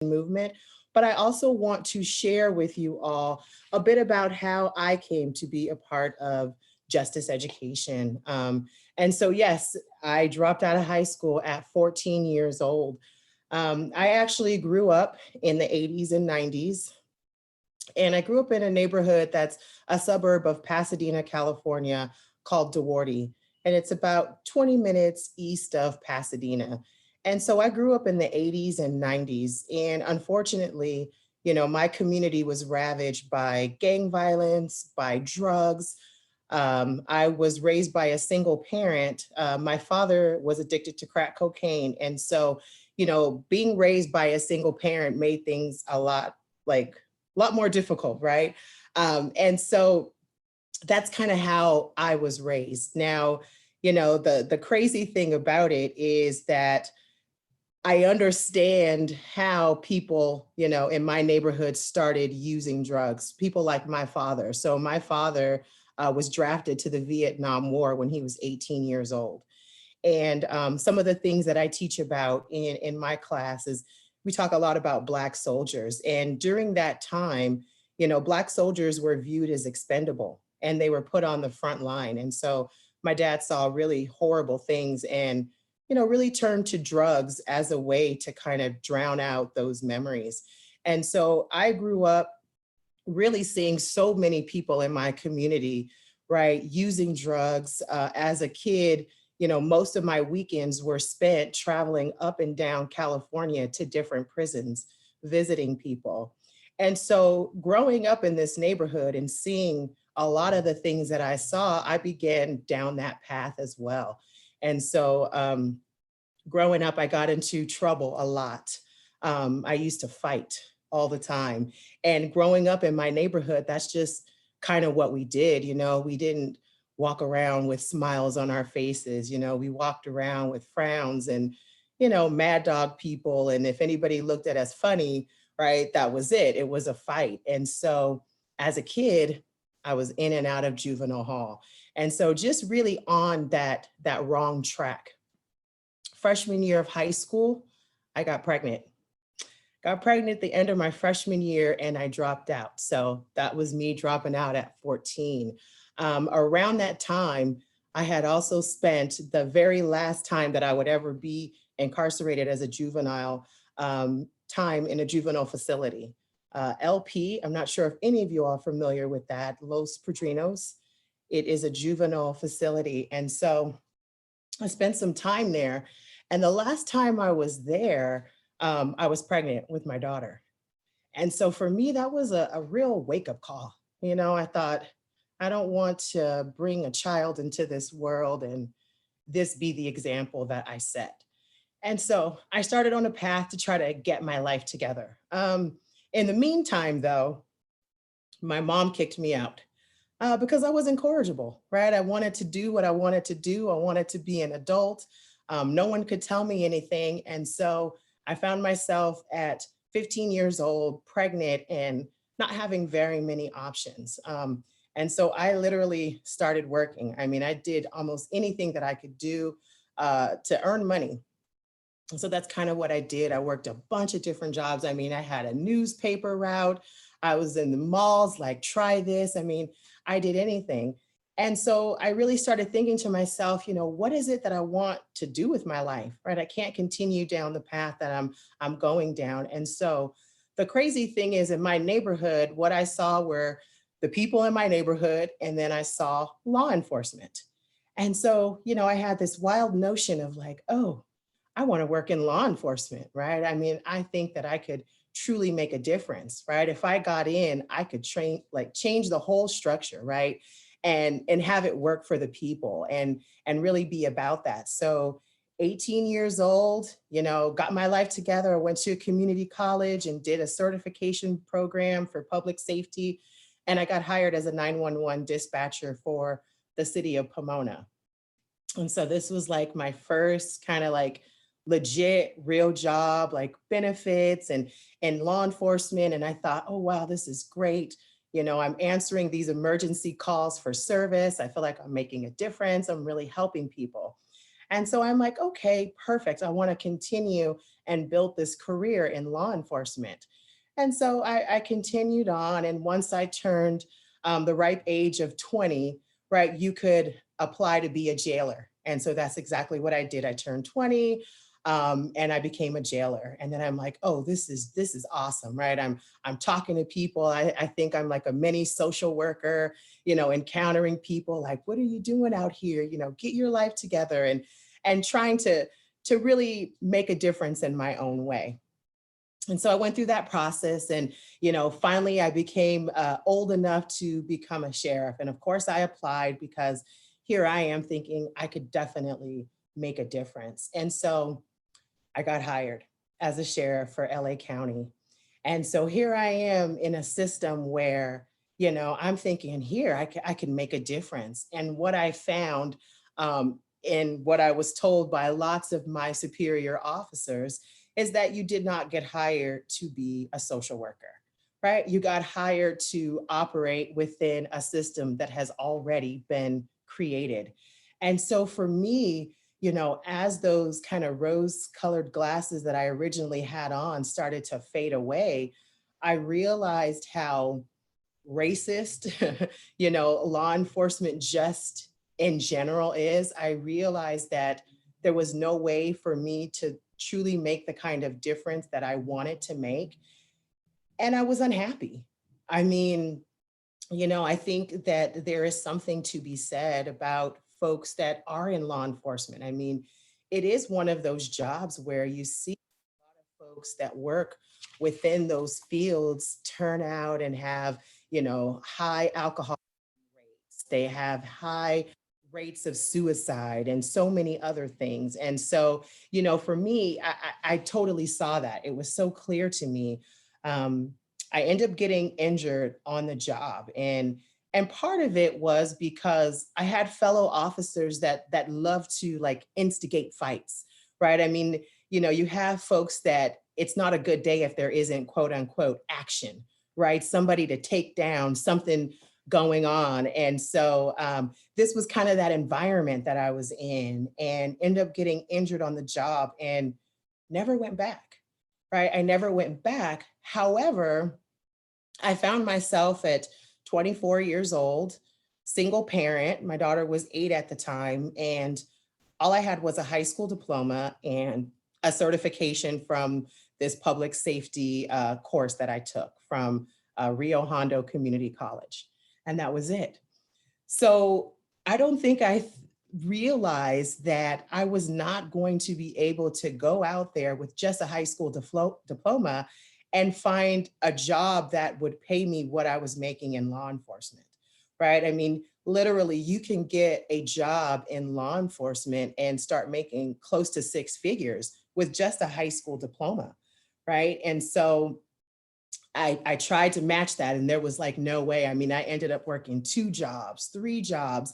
movement, but I also want to share with you all a bit about how I came to be a part of justice education. And so, yes, I dropped out of high school at 14 years old. I actually grew up in the 80s and 90s, and I grew up in a neighborhood that's a suburb of Pasadena, California, called DeWarty. And it's about 20 minutes east of Pasadena. And so I grew up in the 80s and 90s. And unfortunately, my community was ravaged by gang violence, by drugs. I was raised by a single parent. My father was addicted to crack cocaine. And so, being raised by a single parent made things a lot more difficult, right? And so that's kind of how I was raised. Now, the crazy thing about it is that I understand how people, in my neighborhood started using drugs, people like my father. So my father was drafted to the Vietnam War when he was 18 years old. And some of the things that I teach about in my class is we talk a lot about Black soldiers. And during that time, Black soldiers were viewed as expendable and they were put on the front line. And so my dad saw really horrible things and, really turned to drugs as a way to kind of drown out those memories. And so I grew up really seeing so many people in my community, right, using drugs. As a kid, most of my weekends were spent traveling up and down California to different prisons, visiting people. And so growing up in this neighborhood and seeing a lot of the things that I saw, I began down that path as well. And so growing up, I got into trouble a lot. I used to fight all the time. And growing up in my neighborhood, that's just kind of what we did. We didn't walk around with smiles on our faces. We walked around with frowns and, mad dog people. And if anybody looked at us funny, right, that was it. It was a fight. And so as a kid, I was in and out of juvenile hall. And so just really on that wrong track. Freshman year of high school, I got pregnant. Got pregnant at the end of my freshman year and I dropped out. So that was me dropping out at 14. Around that time, I had also spent the very last time that I would ever be incarcerated as a juvenile, time in a juvenile facility. LP, I'm not sure if any of you are familiar with that, Los Padrinos. It is a juvenile facility. And so I spent some time there. And the last time I was there, I was pregnant with my daughter. And so for me, that was a real wake-up call. I thought, I don't want to bring a child into this world and this be the example that I set. And so I started on a path to try to get my life together. In the meantime, though, my mom kicked me out because I was incorrigible, right? I wanted to do what I wanted to do. I wanted to be an adult. No one could tell me anything. And so I found myself at 15 years old, pregnant, and not having very many options. And so I literally started working. I mean, I did almost anything that I could do to earn money. And so that's kind of what I did. I worked a bunch of different jobs. I mean, I had a newspaper route. I was in the malls, like, try this. I mean, I did anything. And so I really started thinking to myself, what is it that I want to do with my life, right? I can't continue down the path that I'm going down. And so the crazy thing is, in my neighborhood, what I saw were the people in my neighborhood, and then I saw law enforcement. And so, I had this wild notion of like, oh, I want to work in law enforcement, right? I mean, I think that I could truly make a difference, right? If I got in, I could change the whole structure, right? And have it work for the people and really be about that. So 18 years old, got my life together. I went to a community college and did a certification program for public safety. And I got hired as a 911 dispatcher for the city of Pomona. And so this was like my first kind of like legit real job, like benefits and law enforcement. And I thought, oh, wow, this is great. I'm answering these emergency calls for service. I feel like I'm making a difference. I'm really helping people. And so I'm like, okay, perfect. I want to continue and build this career in law enforcement. And so I continued on. And once I turned the ripe age of 20, right, you could apply to be a jailer. And so that's exactly what I did. I turned 20 and I became a jailer. And then I'm like, oh, this is awesome, right? I'm talking to people. I think I'm like a mini social worker, encountering people like, what are you doing out here? Get your life together and trying to really make a difference in my own way. And so I went through that process and, finally I became old enough to become a sheriff. And of course I applied because here I am thinking I could definitely make a difference. And so I got hired as a sheriff for LA County. And so here I am in a system where, I'm thinking here I can make a difference. And what I found in what I was told by lots of my superior officers is that you did not get hired to be a social worker, right? You got hired to operate within a system that has already been created. And so for me, as those kind of rose colored glasses that I originally had on started to fade away, I realized how racist, law enforcement just in general is. I realized that there was no way for me to truly make the kind of difference that I wanted to make. And I was unhappy. I mean, I think that there is something to be said about folks that are in law enforcement. I mean, it is one of those jobs where you see a lot of folks that work within those fields turn out and have, high alcohol rates. They have high rates of suicide and so many other things. And so, for me, I totally saw that. It was so clear to me. I ended up getting injured on the job. And part of it was because I had fellow officers that love to like instigate fights, right? I mean, you have folks that it's not a good day if there isn't quote unquote action, right? Somebody to take down something going on. And so this was kind of that environment that I was in and ended up getting injured on the job and never went back, right? I never went back. However, I found myself at 24 years old, single parent. My daughter was 8 at the time, and all I had was a high school diploma and a certification from this public safety course that I took from Rio Hondo Community College. And that was it. So I don't think I realized that I was not going to be able to go out there with just a high school diploma and find a job that would pay me what I was making in law enforcement, right? I mean, literally, you can get a job in law enforcement and start making close to 6 figures with just a high school diploma, right? And so I tried to match that and there was like no way. I mean, I ended up working 2 jobs, 3 jobs.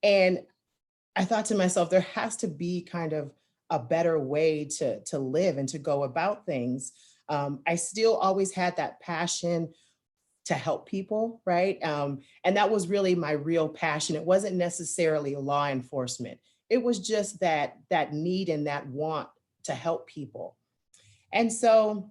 And I thought to myself, there has to be kind of a better way to live and to go about things. I still always had that passion to help people, right? And that was really my real passion. It wasn't necessarily law enforcement. It was just that need and that want to help people. And so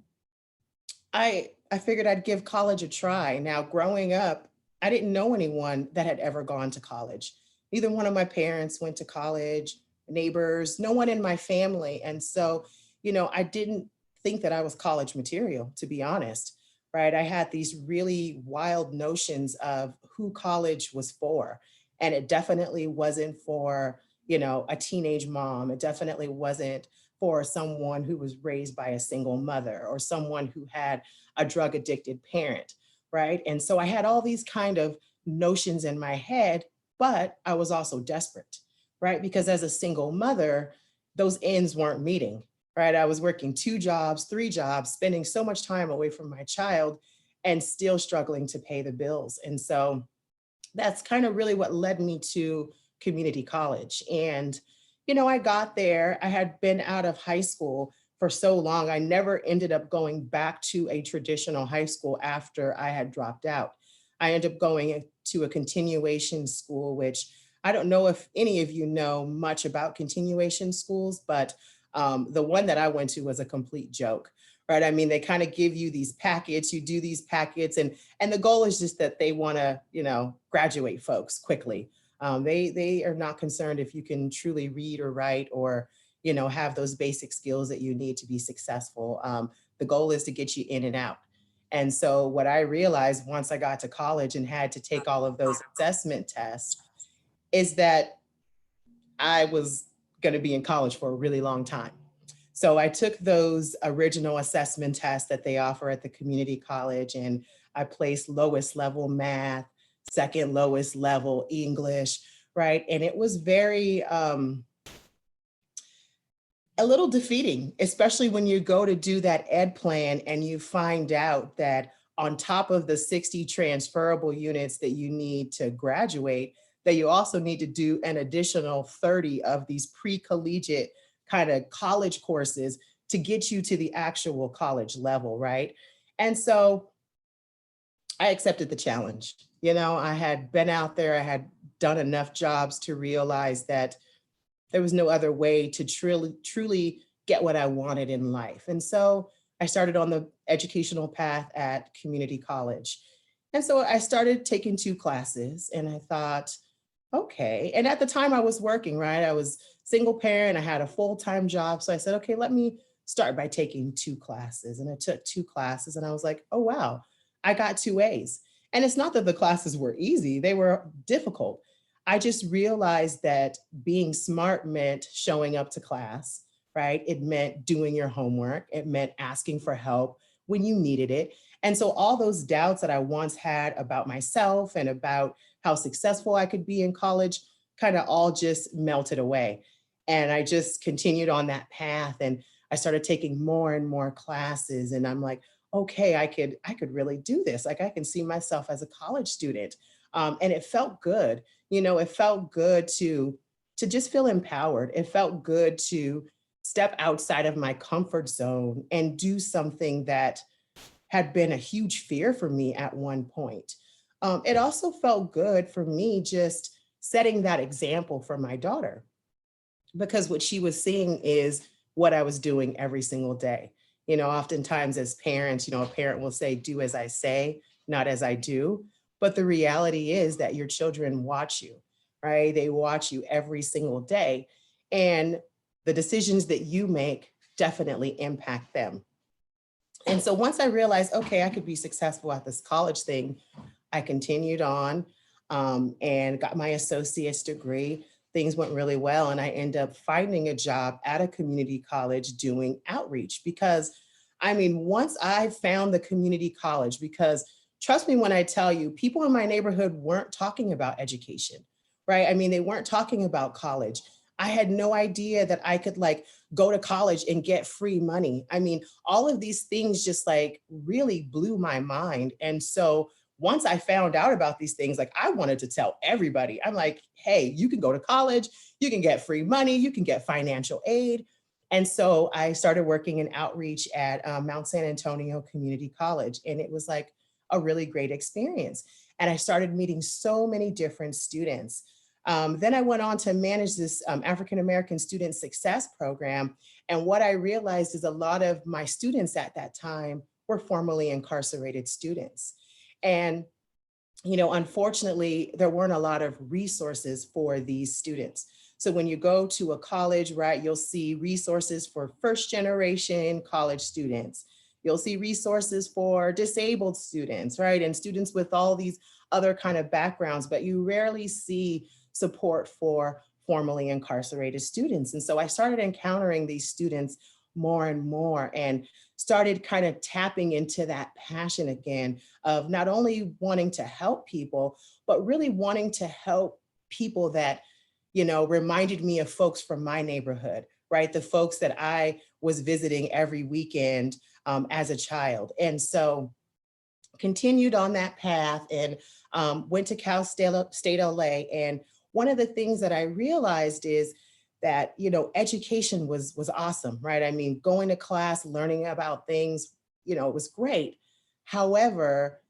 I figured I'd give college a try. Now, growing up, I didn't know anyone that had ever gone to college. Neither one of my parents went to college, neighbors, no one in my family. And so, I didn't think that I was college material, to be honest, right? I had these really wild notions of who college was for. And it definitely wasn't for, a teenage mom. It definitely wasn't for someone who was raised by a single mother or someone who had a drug addicted parent, right? And so I had all these kind of notions in my head, but I was also desperate, right? Because as a single mother, those ends weren't meeting, right? I was working 2 jobs, 3 jobs, spending so much time away from my child and still struggling to pay the bills. And so that's kind of really what led me to community college. And, I got there, I had been out of high school for so long, I never ended up going back to a traditional high school after I had dropped out. I ended up going to a continuation school, which I don't know if any of you know much about continuation schools, but the one that I went to was a complete joke, right? I mean, they kind of give you these packets, you do these packets, and the goal is just that they want to, graduate folks quickly. They are not concerned if you can truly read or write or, have those basic skills that you need to be successful. The goal is to get you in and out. And so what I realized once I got to college and had to take all of those assessment tests is that I was going to be in college for a really long time. So I took those original assessment tests that they offer at the community college, and I placed lowest level math, second lowest level English, right? And it was very, a little defeating, especially when you go to do that ed plan and you find out that on top of the 60 transferable units that you need to graduate, that you also need to do an additional 30 of these pre-collegiate kind of college courses to get you to the actual college level, right? And so I accepted the challenge. I had been out there, I had done enough jobs to realize that there was no other way to truly get what I wanted in life. And so I started on the educational path at community college. And so I started taking 2 classes and I thought, okay. And at the time I was working, right? I was single parent, I had a full-time job. So I said, okay, let me start by taking 2 classes. And I took 2 classes and I was like, oh, wow, I got 2 A's. And it's not that the classes were easy, they were difficult. I just realized that being smart meant showing up to class, right? It meant doing your homework. It meant asking for help when you needed it. And so all those doubts that I once had about myself and about how successful I could be in college kind of all just melted away. And I just continued on that path and I started taking more and more classes and I'm like, okay, I could really do this. Like I can see myself as a college student. And it felt good. It felt good to just feel empowered. It felt good to step outside of my comfort zone and do something that had been a huge fear for me at one point. It also felt good for me just setting that example for my daughter, because what she was seeing is what I was doing every single day. Oftentimes as parents, a parent will say, do as I say, not as I do. But the reality is that your children watch you, right? They watch you every single day. And the decisions that you make definitely impact them. And so once I realized, okay, I could be successful at this college thing, I continued on and got my associate's degree. Things went really well. And I ended up finding a job at a community college doing outreach because, I mean, once I found the community college, because trust me when I tell you, people in my neighborhood weren't talking about education, right? I mean, they weren't talking about college. I had no idea that I could like go to college and get free money. I mean, all of these things just like really blew my mind. And so once I found out about these things, like I wanted to tell everybody, I'm like, hey, you can go to college, you can get free money, you can get financial aid. And so I started working in outreach at Mount San Antonio Community College. And it was like a really great experience. And I started meeting so many different students. Then I went on to manage this African-American Student Success Program. And what I realized is a lot of my students at that time were formerly incarcerated students. And, unfortunately, there weren't a lot of resources for these students. So when you go to a college, right, you'll see resources for first generation college students. You'll see resources for disabled students, right? And students with all these other kind of backgrounds, but you rarely see support for formerly incarcerated students. And so I started encountering these students more and more and started kind of tapping into that passion again of not only wanting to help people, but really wanting to help people that, reminded me of folks from my neighborhood, right? The folks that I was visiting every weekend as a child. And so continued on that path and went to Cal State LA. And one of the things that I realized is that, education was awesome, right? I mean, going to class, learning about things, it was great. However,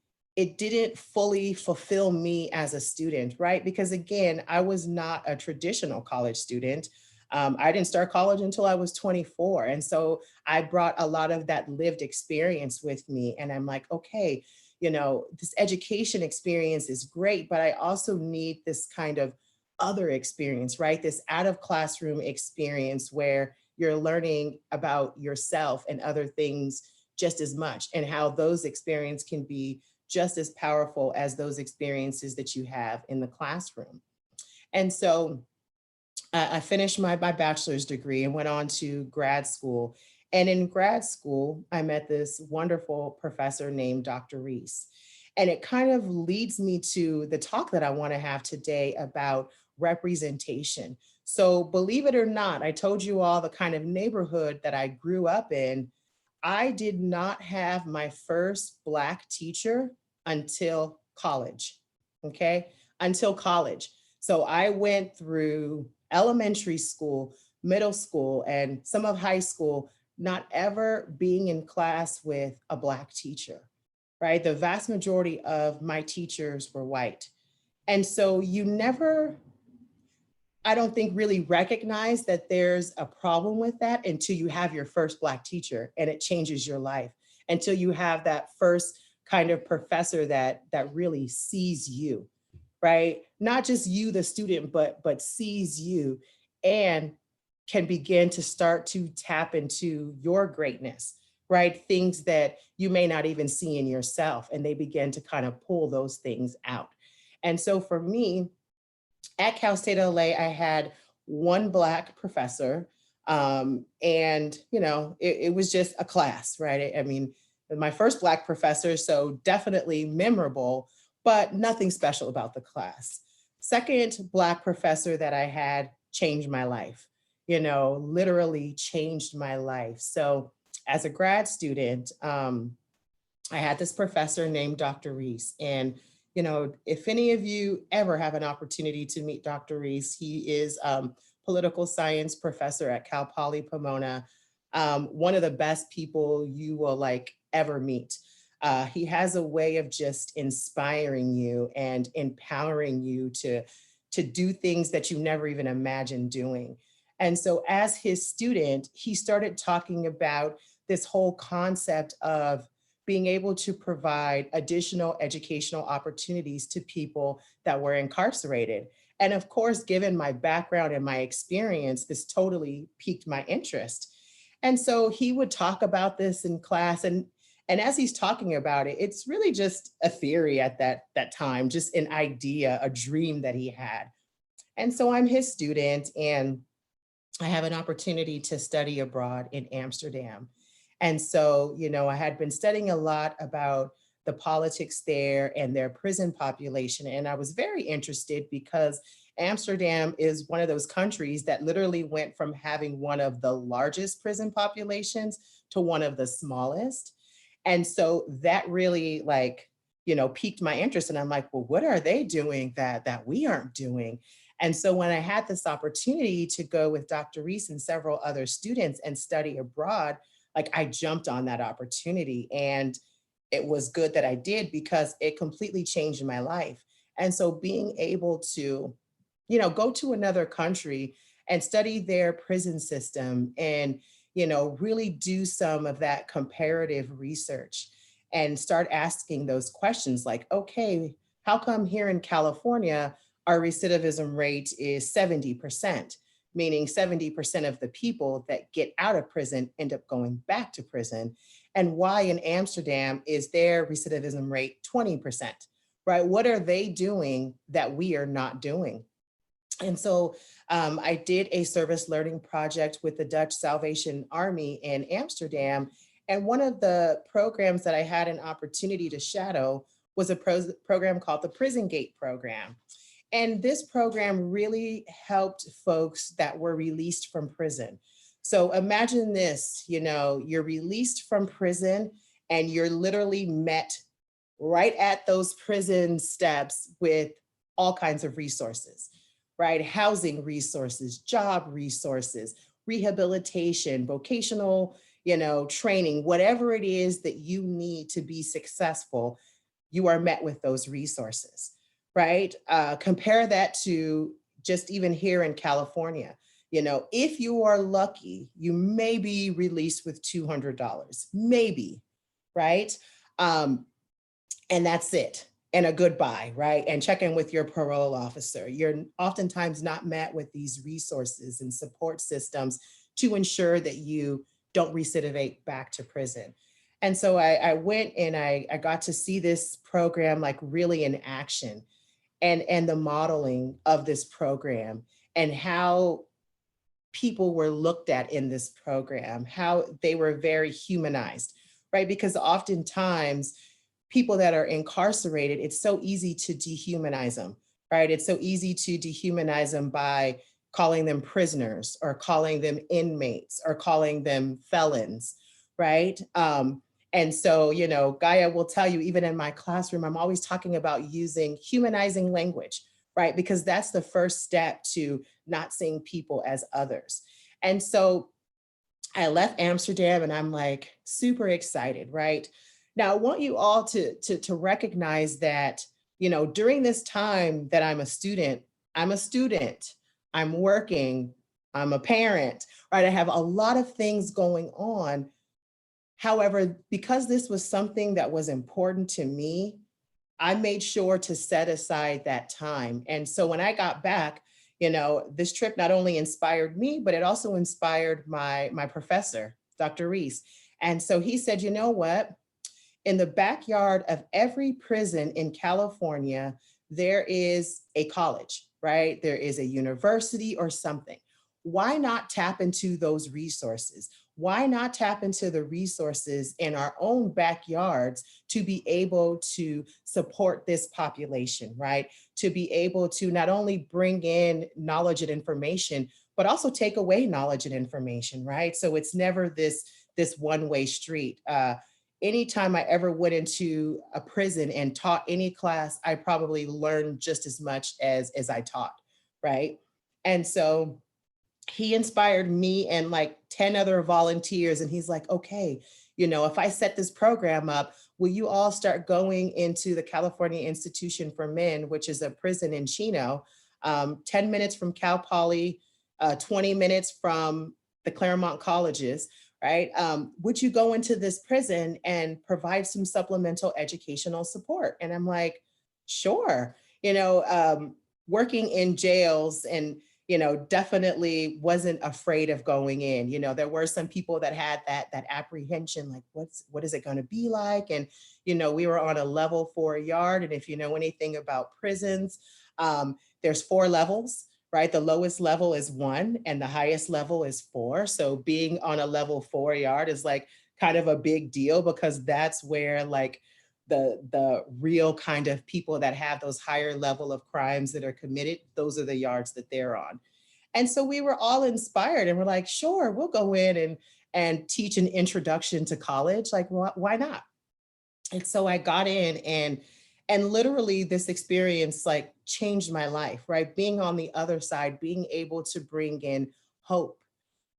it didn't fully fulfill me as a student, right? Because again, I was not a traditional college student. I didn't start college until I was 24. And so I brought a lot of that lived experience with me. And I'm like, okay, this education experience is great, but I also need this kind of other experience, right? This out of classroom experience where you're learning about yourself and other things just as much, and how those experiences can be just as powerful as those experiences that you have in the classroom. And so I finished my bachelor's degree and went on to grad school. And in grad school, I met this wonderful professor named Dr. Reese. And it kind of leads me to the talk that I want to have today about representation. So believe it or not, I told you all the kind of neighborhood that I grew up in. I did not have my first Black teacher until college, okay? Until college. So I went through elementary school, middle school, and some of high school, not ever being in class with a Black teacher, right? The vast majority of my teachers were white. And so you never, I don't think, really recognize that there's a problem with that until you have your first Black teacher and it changes your life, until you have that first kind of professor that really sees you, right? Not just you, the student, but sees you and can begin to start to tap into your greatness, right? Things that you may not even see in yourself, and they begin to kind of pull those things out. And so for me, at Cal State LA, I had one Black professor. And, it was just a class, right? I mean, my first Black professor, so definitely memorable, but nothing special about the class. Second Black professor that I had changed my life, literally changed my life. So as a grad student, I had this professor named Dr. Reese. And, if any of you ever have an opportunity to meet Dr. Reese, he is political science professor at Cal Poly Pomona, one of the best people you will like ever meet. He has a way of just inspiring you and empowering you to do things that you never even imagined doing. And so as his student, he started talking about this whole concept of being able to provide additional educational opportunities to people that were incarcerated. And of course, given my background and my experience, this totally piqued my interest. And so he would talk about this in class, and as he's talking about it, it's really just a theory at that time, just an idea, a dream that he had. And so I'm his student, and I have an opportunity to study abroad in Amsterdam. And so, I had been studying a lot about the politics there and their prison population. And I was very interested because Amsterdam is one of those countries that literally went from having one of the largest prison populations to one of the smallest. And so that really piqued my interest. And I'm like, well, what are they doing that we aren't doing? And so when I had this opportunity to go with Dr. Reese and several other students and study abroad, I jumped on that opportunity, and it was good that I did because it completely changed my life. And so being able to, go to another country and study their prison system and, really do some of that comparative research and start asking those questions like, okay, how come here in California, our recidivism rate is 70%? Meaning 70% of the people that get out of prison end up going back to prison. And why in Amsterdam is their recidivism rate 20%, right? What are they doing that we are not doing? And so I did a service learning project with the Dutch Salvation Army in Amsterdam. And one of the programs that I had an opportunity to shadow was a program called the Prison Gate program. And this program really helped folks that were released from prison. So imagine this, you're released from prison and you're literally met right at those prison steps with all kinds of resources, right? Housing resources, job resources, rehabilitation, vocational, training, whatever it is that you need to be successful. you are met with those resources, right? Compare that to just even here in California. You know, if you are lucky, you may be released with $200, maybe, right? Um, and that's it. And a goodbye, right? And check in with your parole officer. You're oftentimes not met with these resources and support systems to ensure that you don't recidivate back to prison. And so I went and I got to see this program like really in action, and the modeling of this program and how people were looked at in this program, how they were very humanized, right? Because oftentimes people that are incarcerated, it's so easy to dehumanize them, right? It's so easy to dehumanize them by calling them prisoners or calling them inmates or calling them felons, right? And so, you know, Gaia will tell you, even in my classroom, I'm always talking about using humanizing language, right? Because that's the first step to not seeing people as others. And so I left Amsterdam and I'm like super excited, right? Now I want you all to recognize that, you know, during this time that I'm a student, I'm working, I'm a parent, right? I have a lot of things going on. However, because this was something that was important to me, I made sure to set aside that time. And so when I got back, you know, this trip not only inspired me, but it also inspired my professor, Dr. Reese. And so he said, you know what? In the backyard of every prison in California, there is a college, right? There is a university or something. Why not tap into those resources? Why not tap into the resources in our own backyards to be able to support this population, right? To be able to not only bring in knowledge and information, but also take away knowledge and information, right? So it's never this one-way street. Anytime I ever went into a prison and taught any class, I probably learned just as much as I taught, right? And so he inspired me and like 10 other volunteers. And he's like, okay, you know, if I set this program up, will you all start going into the California Institution for Men, which is a prison in Chino, 10 minutes from Cal Poly, 20 minutes from the Claremont colleges, right? Would you go into this prison and provide some supplemental educational support? And I'm like, sure. You know, working in jails and, you know, definitely wasn't afraid of going in. You know, there were some people that had that apprehension, like, what is it going to be like? And, you know, we were on a level 4 yard. And if you know anything about prisons, there's 4 levels, right? The lowest level is 1 and the highest level is 4. So being on a level 4 yard is like kind of a big deal, because that's where like the real kind of people that have those higher level of crimes that are committed, those are the yards that they're on. And so we were all inspired and we're like, sure, we'll go in and teach an introduction to college. Like, why not? And so I got in, and literally this experience like changed my life, right? Being on the other side, being able to bring in hope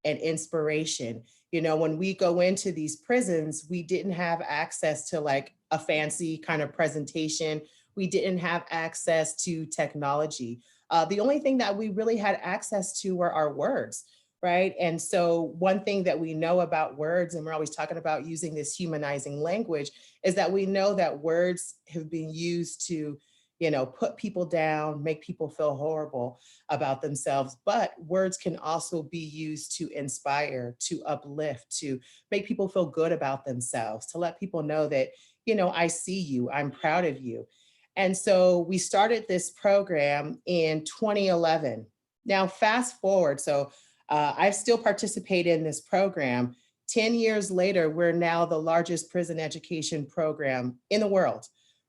and inspiration. You know, when we go into these prisons, we didn't have access to like a fancy kind of presentation. We didn't have access to technology. The only thing that we really had access to were our words, right? And so one thing that we know about words, and we're always talking about using this humanizing language, is that we know that words have been used to, you know, put people down, make people feel horrible about themselves. But words can also be used to inspire, to uplift, to make people feel good about themselves, to let people know that, you know, I see you, I'm proud of you. And so we started this program in 2011. Now, fast forward, so I've still participated in this program. 10 years later, we're now the largest prison education program in the world,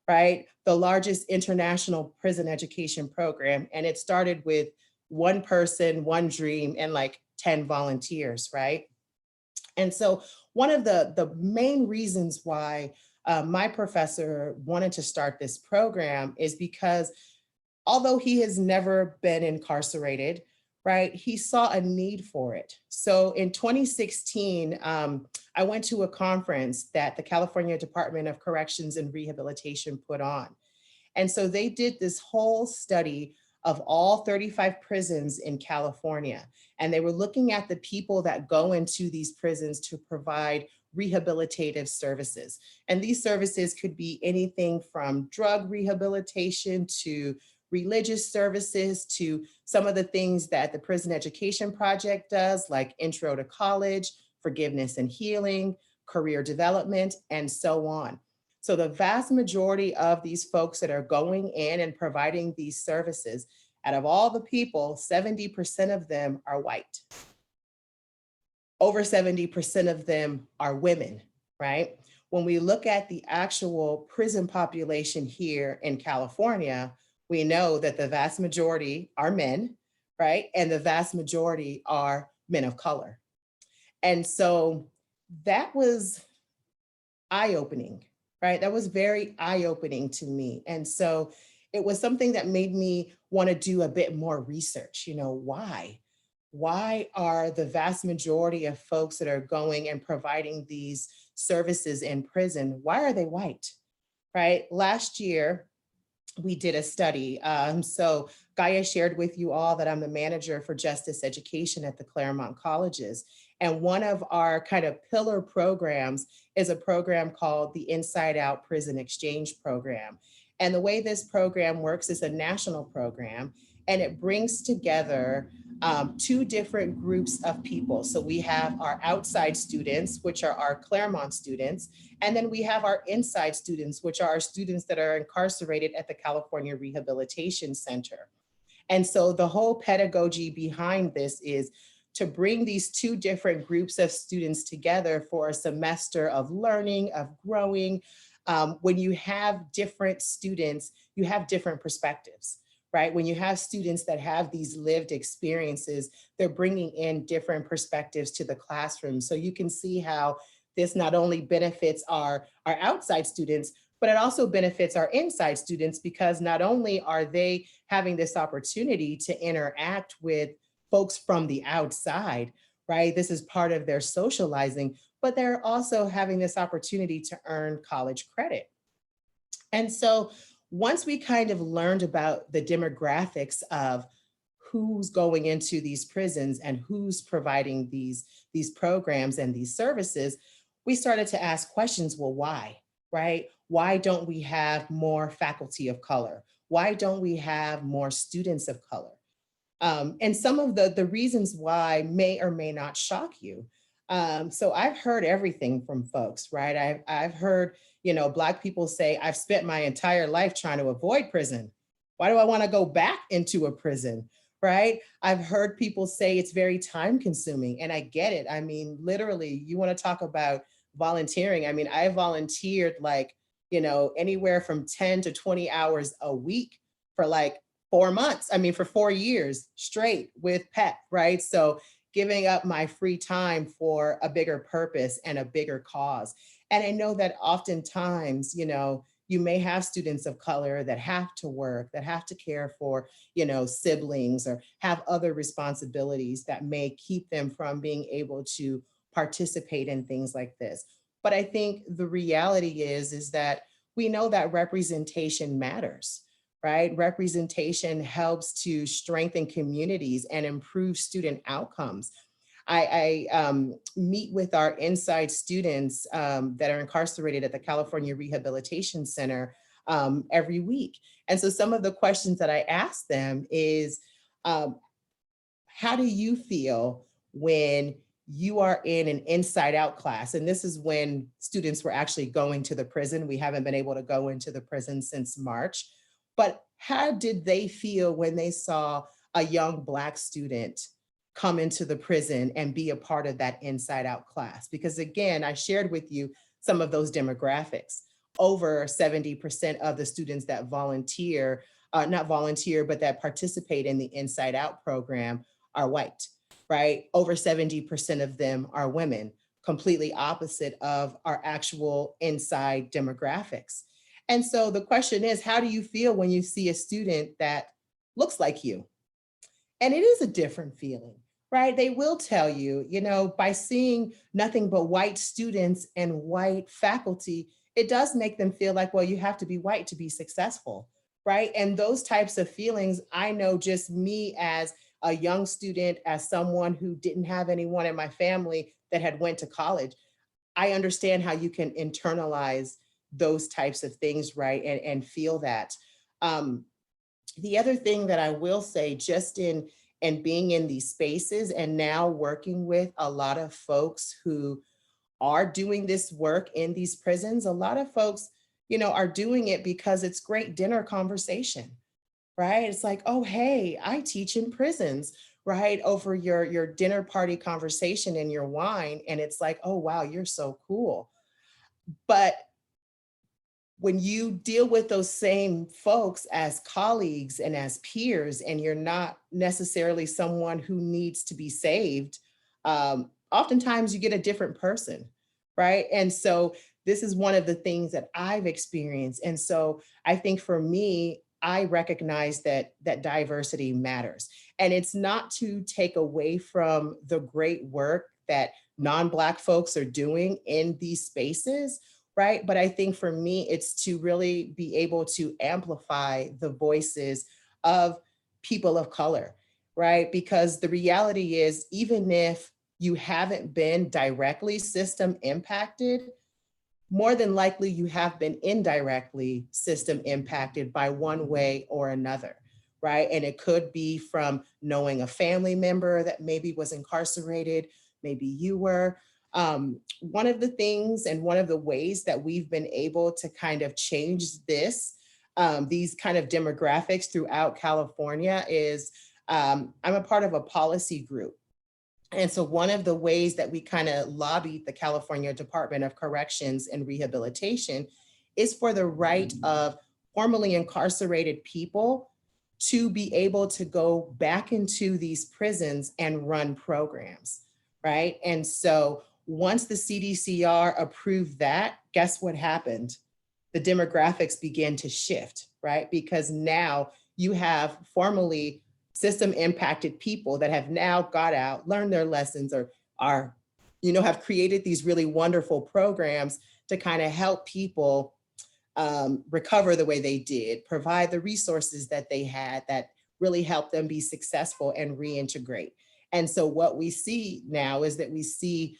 right? The largest international prison education program. And it started with 1 person, 1 dream, and like 10 volunteers, right? And so one of the main reasons why my professor wanted to start this program is because although he has never been incarcerated, right? He saw a need for it. So in 2016, I went to a conference that the California Department of Corrections and Rehabilitation put on. And so they did this whole study of all 35 prisons in California. And they were looking at the people that go into these prisons to provide rehabilitative services. And these services could be anything from drug rehabilitation to religious services to some of the things that the Prison Education Project does, like Intro to College, Forgiveness and Healing, career development, and so on. So the vast majority of these folks that are going in and providing these services, out of all the people, 70% of them are white. Over 70% of them are women, right? When we look at the actual prison population here in California, we know that the vast majority are men, right? And the vast majority are men of color. And so that was eye-opening, right? That was very eye-opening to me. And so it was something that made me want to do a bit more research. Why? Why are the vast majority of folks that are going and providing these services in prison, why are they white, right? Last year, we did a study. So Gaia shared with you all that I'm the manager for justice education at the Claremont colleges. And one of our kind of pillar programs is a program called the Inside Out Prison Exchange Program. And the way this program works is a national program, and it brings together two different groups of people. So we have our outside students, which are our Claremont students, and then we have our inside students, which are our students that are incarcerated at the California Rehabilitation Center. And so the whole pedagogy behind this is to bring these two different groups of students together for a semester of learning, of growing. When you have different students, you have different perspectives, right? When you have students that have these lived experiences, they're bringing in different perspectives to the classroom. So you can see how this not only benefits our outside students, but it also benefits our inside students, because not only are they having this opportunity to interact with folks from the outside, right? This is part of their socializing, but they're also having this opportunity to earn college credit. And so once we kind of learned about the demographics of who's going into these prisons and who's providing these programs and these services, we started to ask questions, well, why, right? Why don't we have more faculty of color? Why don't we have more students of color? And some of the reasons why may or may not shock you. So I've heard everything from folks, right? I've heard, Black people say, I've spent my entire life trying to avoid prison. Why do I want to go back into a prison, right? I've heard people say it's very time consuming, and I get it. I mean, literally, you want to talk about volunteering. I mean, I volunteered anywhere from 10 to 20 hours a week for 4 months. I mean, for 4 years straight with PEP, right? So giving up my free time for a bigger purpose and a bigger cause. And I know that oftentimes, you may have students of color that have to work, that have to care for, siblings, or have other responsibilities that may keep them from being able to participate in things like this. But I think the reality is that we know that representation matters, right? Representation helps to strengthen communities and improve student outcomes. I meet with our inside students that are incarcerated at the California Rehabilitation Center every week. And so some of the questions that I ask them is, how do you feel when you are in an inside out class? And this is when students were actually going to the prison. We haven't been able to go into the prison since March. But how did they feel when they saw a young Black student come into the prison and be a part of that inside out class? Because again, I shared with you some of those demographics. Over 70% of the students that volunteer, not volunteer, but that participate in the Inside Out program are white, right? Over 70% of them are women, completely opposite of our actual inside demographics. And so the question is, how do you feel when you see a student that looks like you? And it is a different feeling, right? They will tell you, by seeing nothing but white students and white faculty, it does make them feel like, well, you have to be white to be successful, right? And those types of feelings, I know just me as a young student, as someone who didn't have anyone in my family that had went to college, I understand how you can internalize those types of things, right? And feel that. Um, the other thing that I will say, just in and being in these spaces and now working with a lot of folks who are doing this work in these prisons, a lot of folks, are doing it because it's great dinner conversation, right? It's like, oh, hey, I teach in prisons, right? Over your dinner party conversation and your wine. And it's like, oh, wow, you're so cool. But when you deal with those same folks as colleagues and as peers, and you're not necessarily someone who needs to be saved, oftentimes you get a different person, right? And so this is one of the things that I've experienced. And so I think for me, I recognize that diversity matters. And it's not to take away from the great work that non-Black folks are doing in these spaces, right? But I think for me, it's to really be able to amplify the voices of people of color, right? Because the reality is, even if you haven't been directly system impacted, more than likely you have been indirectly system impacted by one way or another, right? And it could be from knowing a family member that maybe was incarcerated, maybe you were. One of the things and one of the ways that we've been able to kind of change these kind of demographics throughout California is I'm a part of a policy group. And so one of the ways that we kind of lobbied the California Department of Corrections and Rehabilitation is for the right of formerly incarcerated people to be able to go back into these prisons and run programs, right? And so once the CDCR approved that, guess what happened? The demographics begin to shift, right? Because now you have formerly system impacted people that have now got out, learned their lessons, or are, have created these really wonderful programs to kind of help people recover the way they did, provide the resources that they had that really helped them be successful and reintegrate. And so what we see now is that we see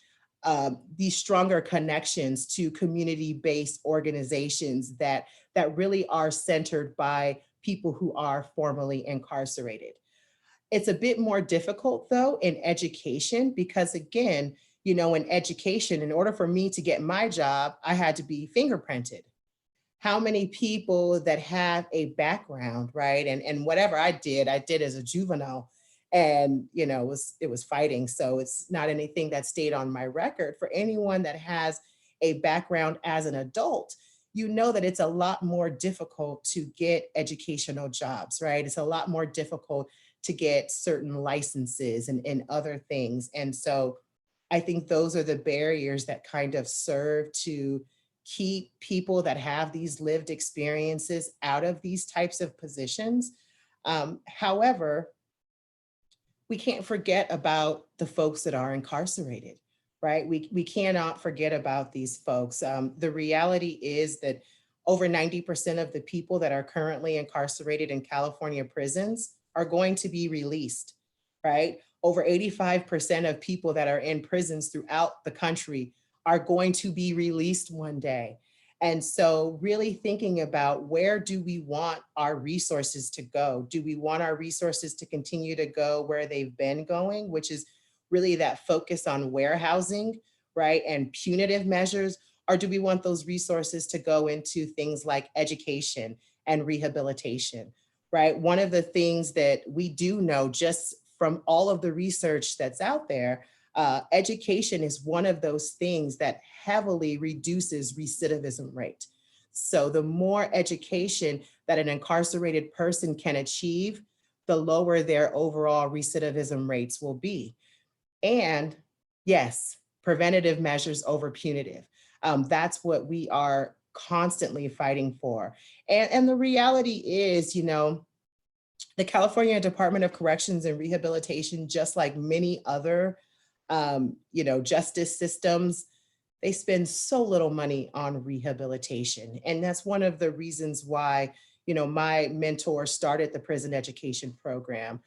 these stronger connections to community-based organizations that really are centered by people who are formerly incarcerated. It's a bit more difficult though in education, because again, in education, in order for me to get my job, I had to be fingerprinted. How many people that have a background, right? And whatever I did as a juvenile, and it was fighting. So it's not anything that stayed on my record. For anyone that has a background as an adult, that it's a lot more difficult to get educational jobs, right? It's a lot more difficult to get certain licenses and other things. And so I think those are the barriers that kind of serve to keep people that have these lived experiences out of these types of positions. However, we can't forget about the folks that are incarcerated, right? We cannot forget about these folks. The reality is that over 90% of the people that are currently incarcerated in California prisons are going to be released, right? Over 85% of people that are in prisons throughout the country are going to be released one day. And so really thinking about, where do we want our resources to go? Do we want our resources to continue to go where they've been going, which is really that focus on warehousing, right? And punitive measures, or do we want those resources to go into things like education and rehabilitation, right? One of the things that we do know just from all of the research that's out there, education is one of those things that heavily reduces recidivism rate. So the more education that an incarcerated person can achieve, the lower their overall recidivism rates will be. And yes, preventative measures over punitive. That's what we are constantly fighting for. And the reality is, The California Department of Corrections and Rehabilitation, just like many other, justice systems, they spend so little money on rehabilitation. And that's one of the reasons why, my mentor started the prison education program.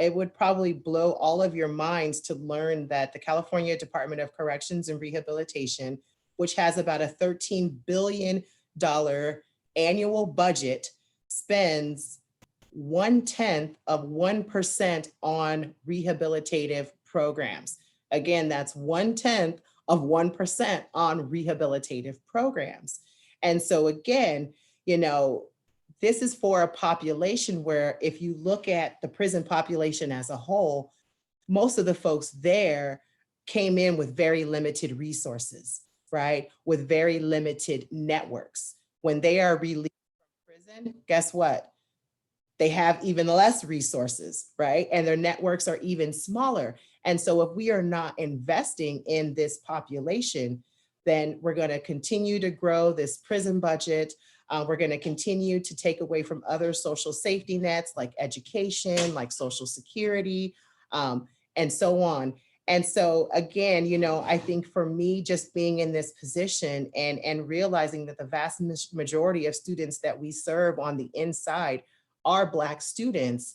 It would probably blow all of your minds to learn that the California Department of Corrections and Rehabilitation, which has about a $13 billion annual budget, spends 1/10 of 1% on rehabilitative programs. Again, that's 1/10 of 1% on rehabilitative programs. And so again, this is for a population where if you look at the prison population as a whole, most of the folks there came in with very limited resources, right? With very limited networks. When they are released from prison, guess what? They have even less resources, right? And their networks are even smaller. And so if we are not investing in this population, then we're going to continue to grow this prison budget. We're going to continue to take away from other social safety nets like education, like Social Security, and so on. And so again, I think for me, just being in this position and realizing that the vast majority of students that we serve on the inside are Black students,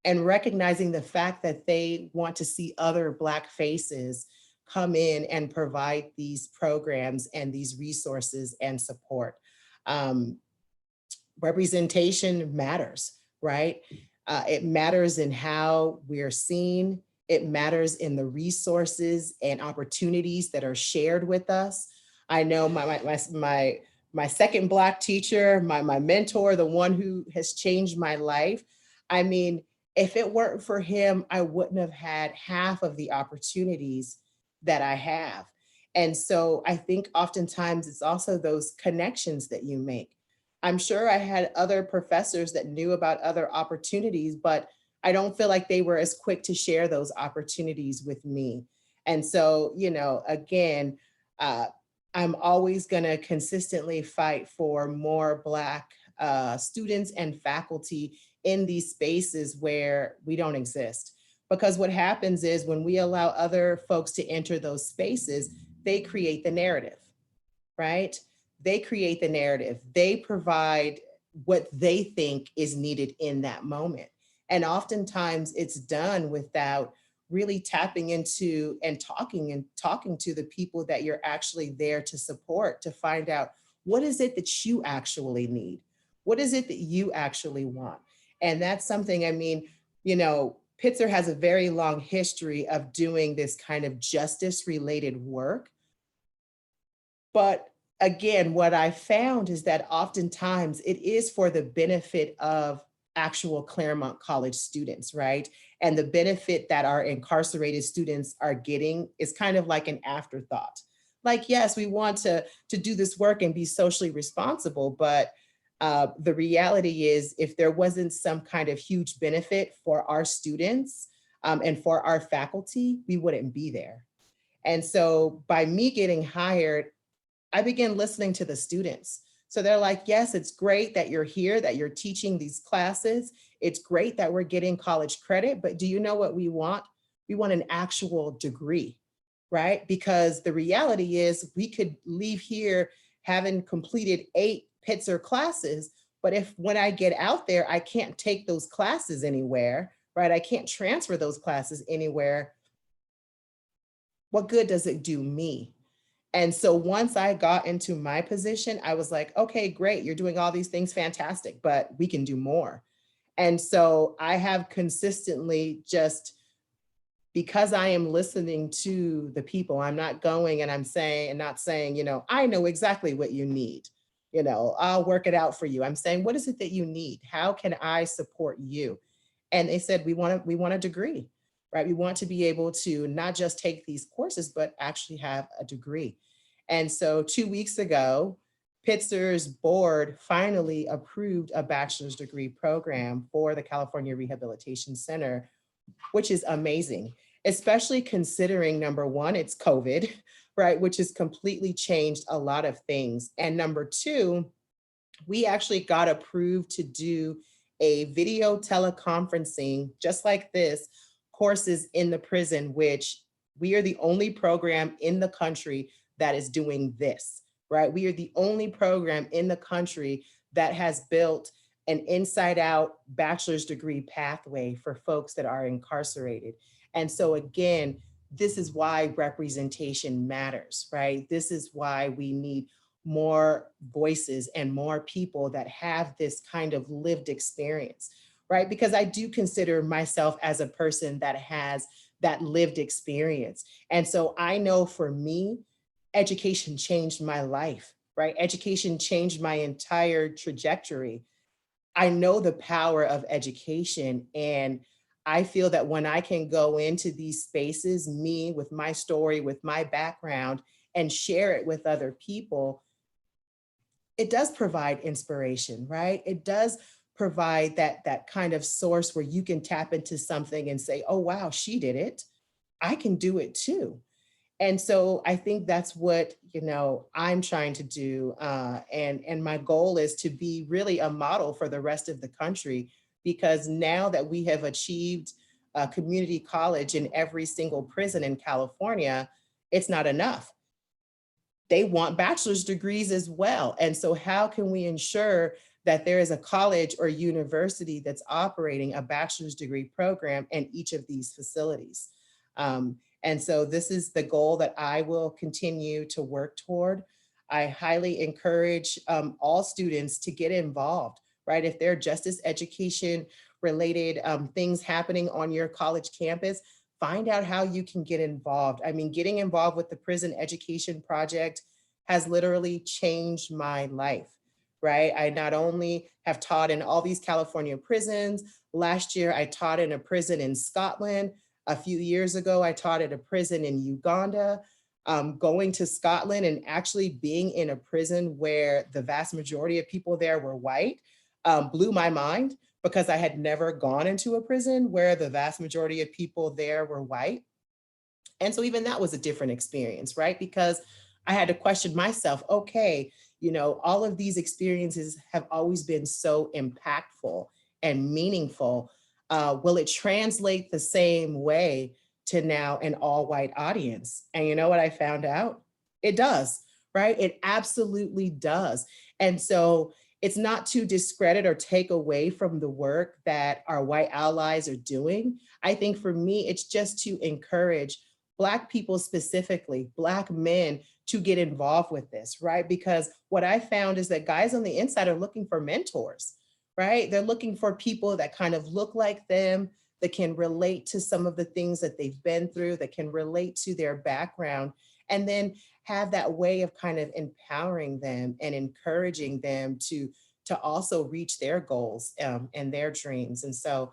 and recognizing the fact that they want to see other Black faces come in and provide these programs and these resources and support. Representation matters, right? It matters in how we're seen. It matters in the resources and opportunities that are shared with us. I know my second Black teacher, my mentor, the one who has changed my life. I mean, if it weren't for him, I wouldn't have had half of the opportunities that I have. And so I think oftentimes it's also those connections that you make. I'm sure I had other professors that knew about other opportunities, but I don't feel like they were as quick to share those opportunities with me. And so, again, I'm always going to consistently fight for more Black students and faculty in these spaces where we don't exist. Because what happens is when we allow other folks to enter those spaces, they create the narrative, right? They create the narrative. They provide what they think is needed in that moment. And oftentimes it's done without really tapping into and talking to the people that you're actually there to support, to find out what is it that you actually need? What is it that you actually want? And that's something, Pitzer has a very long history of doing this kind of justice related work. But again, what I found is that oftentimes it is for the benefit of actual Claremont College students, right? And the benefit that our incarcerated students are getting is kind of like an afterthought. Like, yes, we want to do this work and be socially responsible, but the reality is if there wasn't some kind of huge benefit for our students and for our faculty, we wouldn't be there. And so by me getting hired, I began listening to the students. So they're like, yes, it's great that you're here, that you're teaching these classes. It's great that we're getting college credit, but do you know what we want? We want an actual degree, right? Because the reality is we could leave here having completed 8 Pitzer classes, but if when I get out there, I can't take those classes anywhere, right? I can't transfer those classes anywhere. What good does it do me? And so once I got into my position, I was like, okay, great, you're doing all these things, fantastic, but we can do more. And so I have consistently just, because I am listening to the people, I'm not going and I'm saying, and not saying, I know exactly what you need. I'll work it out for you. I'm saying, what is it that you need? How can I support you? And they said, we want a degree, right? We want to be able to not just take these courses, but actually have a degree. And so 2 weeks ago, Pitzer's board finally approved a bachelor's degree program for the California Rehabilitation Center, which is amazing, especially considering number one, it's COVID, right? Which has completely changed a lot of things. And number two, we actually got approved to do a video teleconferencing, just like this, courses in the prison, which we are the only program in the country that is doing this, right? We are the only program in the country that has built an inside out bachelor's degree pathway for folks that are incarcerated. And so again, this is why representation matters, right? This is why we need more voices and more people that have this kind of lived experience, right? Because I do consider myself as a person that has that lived experience. And so I know for me, education changed my life, right? Education changed my entire trajectory. I know the power of education, and I feel that when I can go into these spaces, me with my story, with my background, and share it with other people, it does provide inspiration, right? It does provide that kind of source where you can tap into something and say, oh, wow, she did it. I can do it too. And so I think that's what, I'm trying to do. And my goal is to be really a model for the rest of the country, because now that we have achieved a community college in every single prison in California, it's not enough. They want bachelor's degrees as well. And so how can we ensure that there is a college or university that's operating a bachelor's degree program in each of these facilities? And so this is the goal that I will continue to work toward. I highly encourage all students to get involved, right? If there are justice education related things happening on your college campus, find out how you can get involved. I mean, getting involved with the Prison Education Project has literally changed my life, right? I not only have taught in all these California prisons. Last year, I taught in a prison in Scotland. A few years ago, I taught at a prison in Uganda. Going to Scotland and actually being in a prison where the vast majority of people there were white blew my mind, because I had never gone into a prison where the vast majority of people there were white. And so even that was a different experience, right? Because I had to question myself, okay, all of these experiences have always been so impactful and meaningful. Will it translate the same way to now an all white audience? And you know what I found out? It does, right? It absolutely does. And so it's not to discredit or take away from the work that our white allies are doing. I think for me, it's just to encourage Black people, specifically Black men, to get involved with this, right? Because what I found is that guys on the inside are looking for mentors, right? They're looking for people that kind of look like them, that can relate to some of the things that they've been through, that can relate to their background, and then have that way of kind of empowering them and encouraging them to also reach their goals and their dreams. And so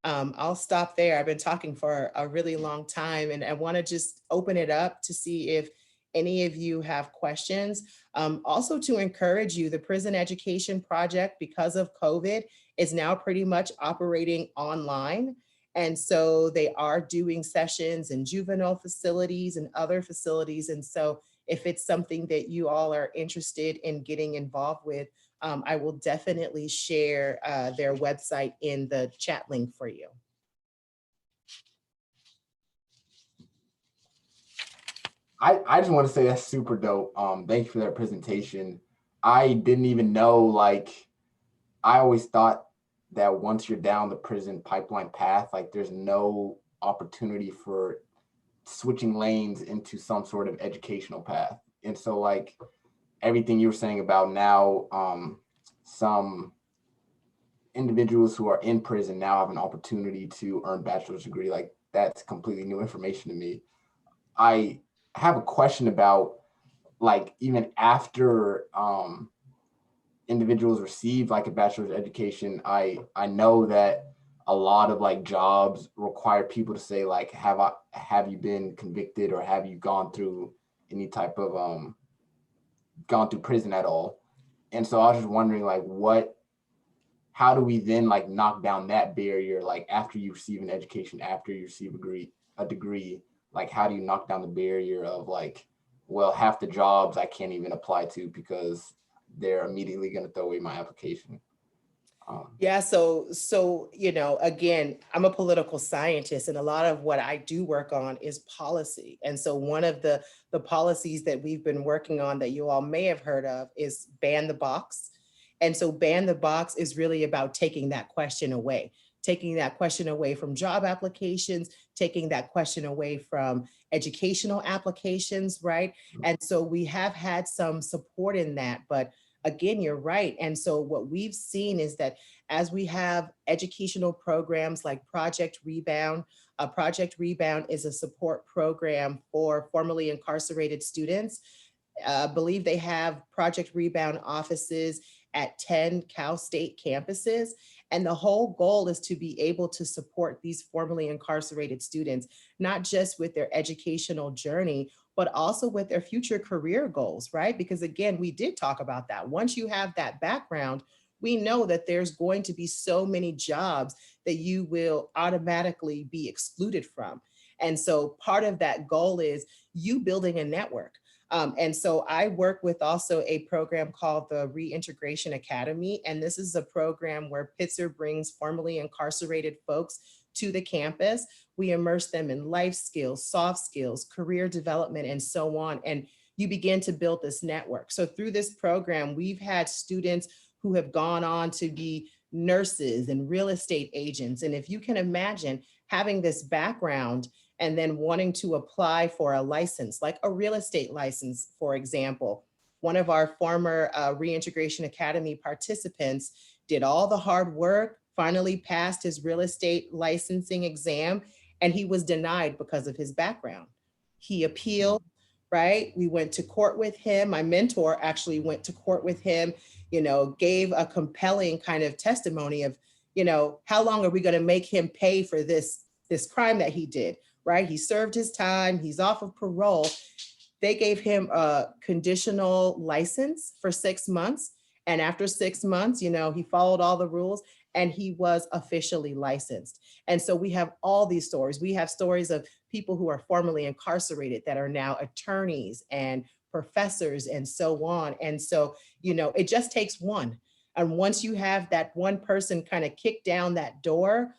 I'll stop there. I've been talking for a really long time, and I want to just open it up to see if any of you have questions. Also to encourage you, the Prison Education Project, because of COVID, is now pretty much operating online. And so they are doing sessions in juvenile facilities and other facilities. And so if it's something that you all are interested in getting involved with, I will definitely share their website in the chat link for you. I just want to say that's super dope. Thank you for that presentation. I didn't even know, like, I always thought that once you're down the prison pipeline path, like there's no opportunity for switching lanes into some sort of educational path. And so like everything you were saying about now, some individuals who are in prison now have an opportunity to earn bachelor's degree, like that's completely new information to me. I have a question about, like, even after individuals receive like a bachelor's education, I know that a lot of like jobs require people to say like, have you been convicted, or have you gone through any type of gone through prison at all? And so I was just wondering, like, how do we then like knock down that barrier? Like after you receive an education, after you receive a degree, like how do you knock down the barrier of like, well, half the jobs I can't even apply to because they're immediately going to throw away my application? Yeah, so again, I'm a political scientist, and a lot of what I do work on is policy. And so one of the policies that we've been working on that you all may have heard of is ban the box. And so ban the box is really about taking that question away from job applications, taking that question away from educational applications, right? And so we have had some support in that, but again, you're right. And so what we've seen is that as we have educational programs like Project Rebound. Project Rebound is a support program for formerly incarcerated students. I believe they have Project Rebound offices at 10 Cal State campuses. And the whole goal is to be able to support these formerly incarcerated students, not just with their educational journey, but also with their future career goals, right? Because again, we did talk about that. Once you have that background, we know that there's going to be so many jobs that you will automatically be excluded from. And so part of that goal is you building a network. And so I work with also a program called the Reintegration Academy. And this is a program where Pitzer brings formerly incarcerated folks to the campus. We immerse them in life skills, soft skills, career development, and so on. And you begin to build this network. So through this program, we've had students who have gone on to be nurses and real estate agents. And if you can imagine having this background and then wanting to apply for a license, like a real estate license, for example. One of our former Reintegration Academy participants did all the hard work, finally passed his real estate licensing exam, and he was denied because of his background. He appealed, right? We went to court with him. My mentor actually went to court with him, gave a compelling kind of testimony of, how long are we going to make him pay for this crime that he did? Right? He served his time, he's off of parole. They gave him a conditional license for 6 months. And after 6 months, he followed all the rules and he was officially licensed. And so we have all these stories. We have stories of people who are formerly incarcerated that are now attorneys and professors and so on. And so, it just takes one. And once you have that one person kind of kick down that door,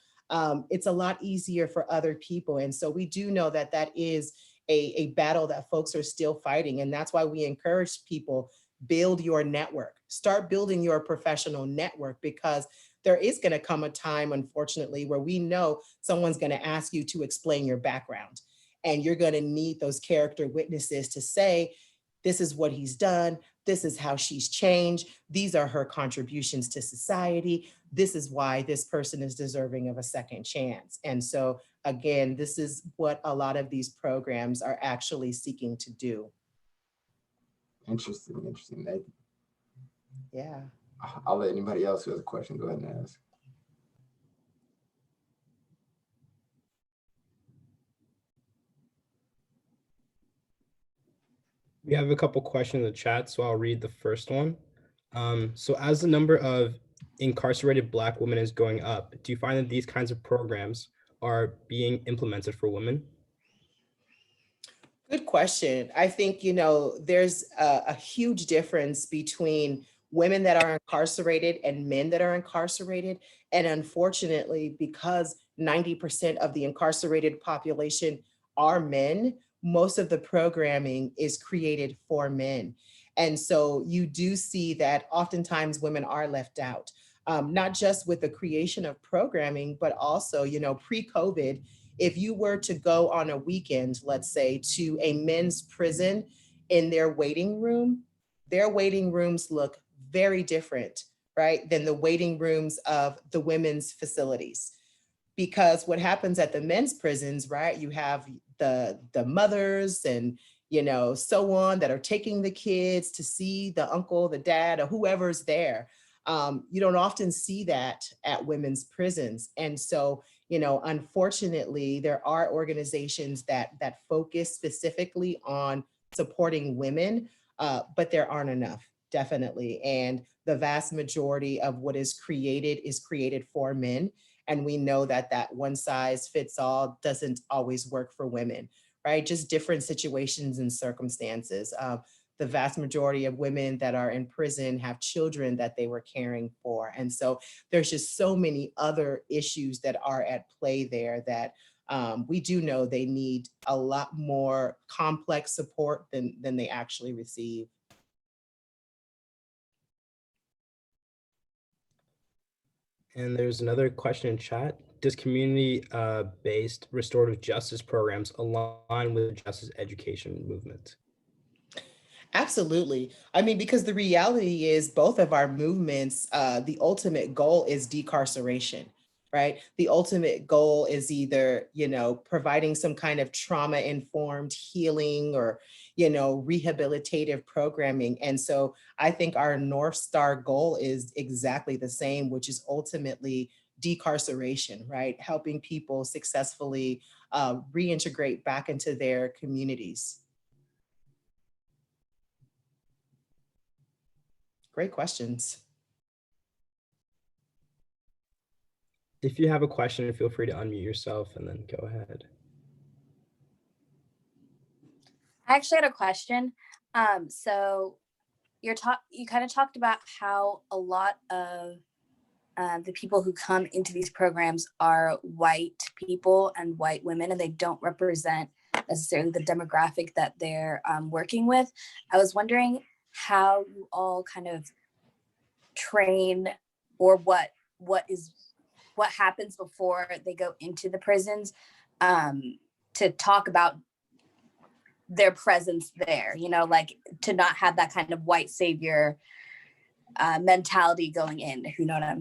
it's a lot easier for other people. And so we do know that that is a battle that folks are still fighting. And that's why we encourage people, build your network, start building your professional network, because there is going to come a time, unfortunately, where we know someone's going to ask you to explain your background. And you're going to need those character witnesses to say, this is what he's done. This is how she's changed. These are her contributions to society. This is why this person is deserving of a second chance. And so, again, this is what a lot of these programs are actually seeking to do. Interesting. Yeah. I'll let anybody else who has a question go ahead and ask. We have a couple questions in the chat, so I'll read the first one. So as the number of incarcerated Black women is going up, do you find that these kinds of programs are being implemented for women? Good question. I think, there's a huge difference between women that are incarcerated and men that are incarcerated. And unfortunately, because 90% of the incarcerated population are men, most of the programming is created for men. And so you do see that oftentimes women are left out, not just with the creation of programming, but also, pre-COVID, if you were to go on a weekend, let's say, to a men's prison in their waiting room, their waiting rooms look very different, right, than the waiting rooms of the women's facilities. Because what happens at the men's prisons, right, you have the mothers and, so on that are taking the kids to see the uncle, the dad, or whoever's there. You don't often see that at women's prisons. And so, unfortunately, there are organizations that focus specifically on supporting women, but there aren't enough, definitely. And the vast majority of what is created for men. And we know that one size fits all doesn't always work for women, right? Just different situations and circumstances. the vast majority of women that are in prison have children that they were caring for. And so there's just so many other issues that are at play there that we do know they need a lot more complex support than they actually receive. And there's another question in chat. Does community-based restorative justice programs align with the justice education movement? Absolutely. I mean, because the reality is both of our movements, the ultimate goal is decarceration, right? The ultimate goal is either, providing some kind of trauma-informed healing or, rehabilitative programming. And so I think our North Star goal is exactly the same, which is ultimately decarceration, right? Helping people successfully reintegrate back into their communities. Great questions. If you have a question, feel free to unmute yourself and then go ahead. I actually had a question. So you kind of talked about how a lot of the people who come into these programs are white people and white women, and they don't represent necessarily the demographic that they're working with. I was wondering how you all kind of train, or what happens before they go into the prisons, to talk about their presence there, like to not have that kind of white savior mentality going in, if you know what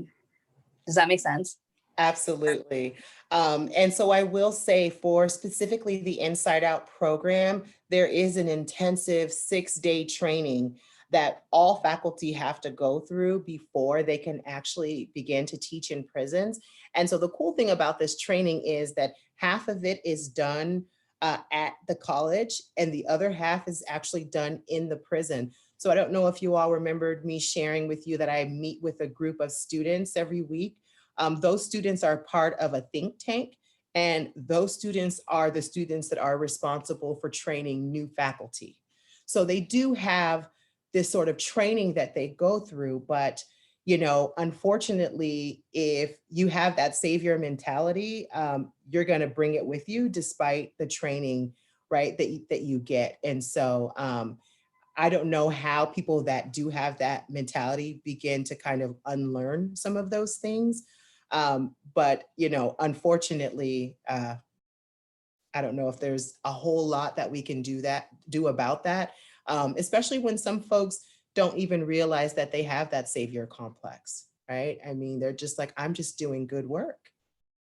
does that make sense? Absolutely. And so I will say, for specifically the Inside Out program, there is an intensive 6-day training that all faculty have to go through before they can actually begin to teach in prisons. And so the cool thing about this training is that half of it is done at the college, and the other half is actually done in the prison. So I don't know if you all remembered me sharing with you that I meet with a group of students every week. Those students are part of a think tank, and those students are the students that are responsible for training new faculty. So they do have this sort of training that they go through, but unfortunately, if you have that savior mentality, you're going to bring it with you despite the training, right, that you get. And so I don't know how people that do have that mentality begin to kind of unlearn some of those things. But unfortunately, I don't know if there's a whole lot that we can do about that, especially when some folks don't even realize that they have that savior complex, right? I mean, they're just like, I'm just doing good work.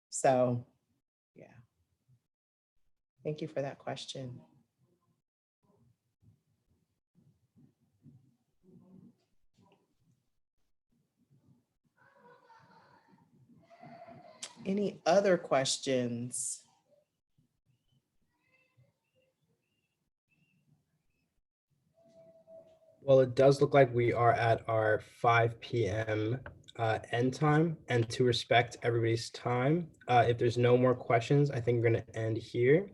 So, yeah. Thank you for that question. Any other questions? Well, it does look like we are at our 5 p.m. End time, and to respect everybody's time, if there's no more questions, I think we're going to end here.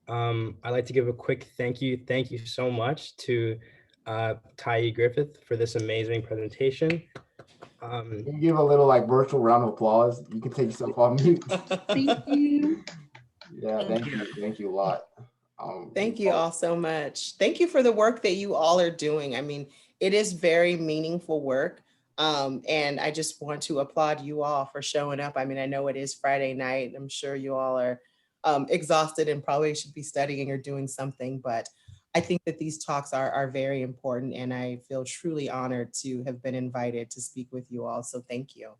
I'd like to give a quick thank you so much to Tyee Griffin for this amazing presentation. Can you give a little virtual round of applause? You can take yourself off mute. Thank you. Yeah, thank you a lot. Thank you all so much. Thank you for the work that you all are doing. I mean, it is very meaningful work. And I just want to applaud you all for showing up. I mean, I know it is Friday night. I'm sure you all are exhausted and probably should be studying or doing something, but I think that these talks are very important, and I feel truly honored to have been invited to speak with you all. So thank you.